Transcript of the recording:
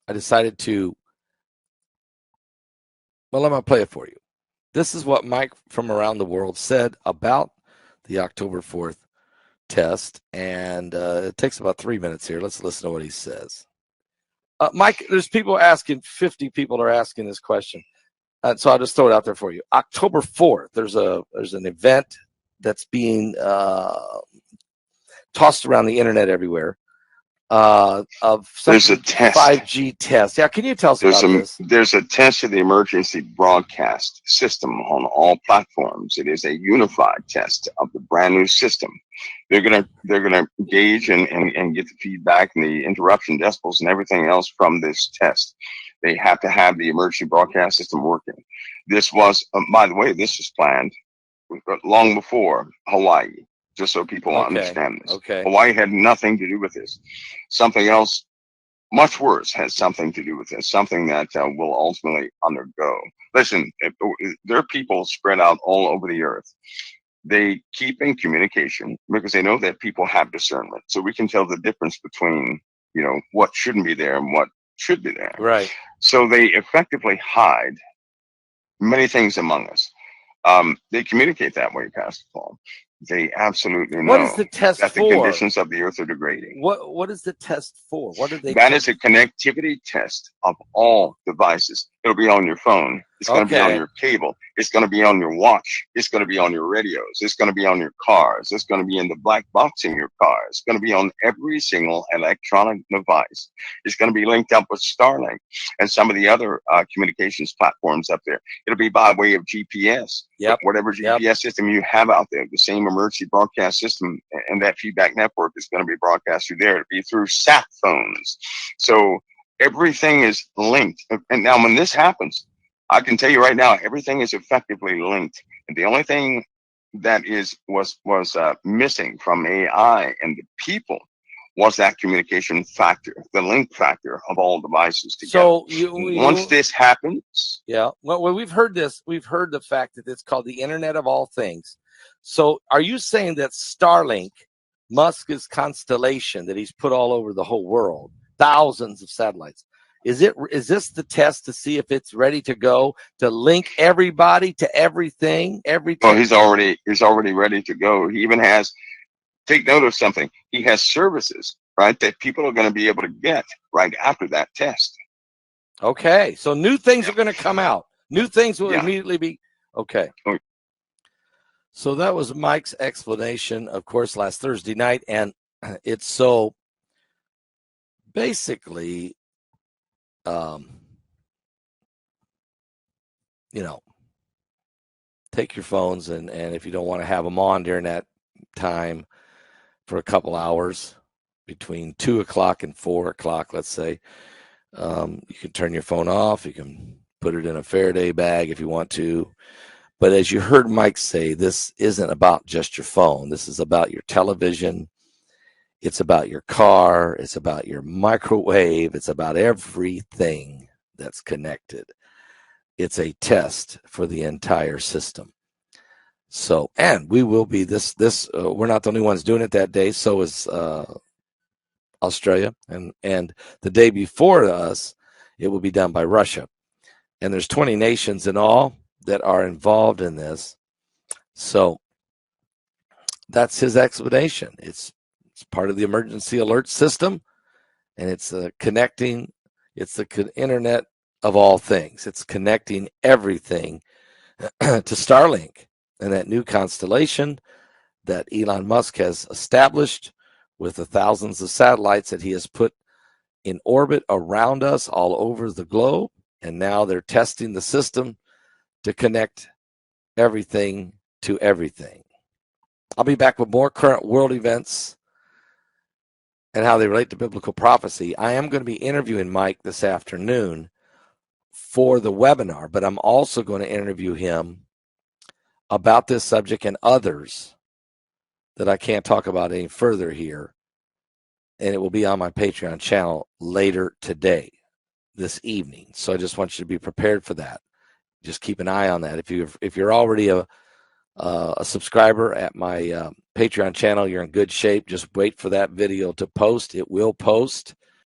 I decided to, well, I'm going to play it for you. This is what Mike from around the world said about the October 4th test, and it takes about 3 minutes here. Let's listen to what he says. Mike, there's people asking, 50 people are asking this question. So I'll just throw it out there for you. October 4th, there's an event that's being tossed around the internet everywhere of some there's a test. 5G test. Yeah, can you tell us about this? There's a test of the emergency broadcast system on all platforms. It is a unified test of the brand new system. They're gonna gauge and get the feedback and the interruption decibels and everything else from this test. They have to have the emergency broadcast system working. This was, by the way, this was planned long before Hawaii, just so people understand this. Okay. Hawaii had nothing to do with this. Something else much worse has something to do with this, something that will ultimately undergo. Listen, there are people spread out all over the earth. They keep in communication because they know that people have discernment. So we can tell the difference between, what shouldn't be there and what should be there. Right. So they effectively hide many things among us. They communicate that way, Pastor Paul. They absolutely know what is the test that for? The conditions of the earth are degrading. What is the test for? What are they? That is a connectivity test of all devices. It'll be on your phone. It's going to be on your cable. It's going to be on your watch. It's going to be on your radios. It's going to be on your cars. It's going to be in the black box in your car. It's going to be on every single electronic device. It's going to be linked up with Starlink and some of the other communications platforms up there. It'll be by way of GPS. Yep. Whatever GPS system you have out there, the same emergency broadcast system and that feedback network is going to be broadcast through there. It'll be through sat phones. So everything is linked. And now when this happens, I can tell you right now, everything is effectively linked. And the only thing that was missing from AI and the people was that communication factor, the link factor of all devices together. So once this happens, well, we've heard this. We've heard the fact that it's called the Internet of All Things. So, are you saying that Starlink, Musk's constellation that he's put all over the whole world, thousands of satellites, is this the test to see if it's ready to go to link everybody to everything? Well, he's already ready to go. He even has. Take note of something. He has services, right, that people are going to be able to get right after that test. Okay, so new things are going to come out. New things will immediately be okay. So that was Mike's explanation, of course, last Thursday night, and it's so basically, take your phones and if you don't want to have them on during that time for a couple hours between 2 o'clock and 4 o'clock, let's say, you can turn your phone off. You can put it in a Faraday bag if you want to. But as you heard Mike say, this isn't about just your phone. This is about your television. It's about your car. It's about your microwave. It's about everything that's connected. It's a test for the entire system. So, and we will be we're not the only ones doing it that day. So is Australia. And the day before us, it will be done by Russia. And there's 20 nations in all that are involved in this. So that's his explanation. It's part of the emergency alert system, and it's connecting. It's the Internet of all things. It's connecting everything to Starlink and that new constellation that Elon Musk has established with the thousands of satellites that he has put in orbit around us all over the globe. And now they're testing the system to connect everything to everything. I'll be back with more current world events and how they relate to biblical prophecy. I am going to be interviewing Mike this afternoon for the webinar, but I'm also going to interview him about this subject and others that I can't talk about any further here. And it will be on my Patreon channel later today, this evening. So I just want you to be prepared for that. Just keep an eye on that. If you're already a subscriber at my Patreon channel, you're in good shape. Just wait for that video to post. It will post.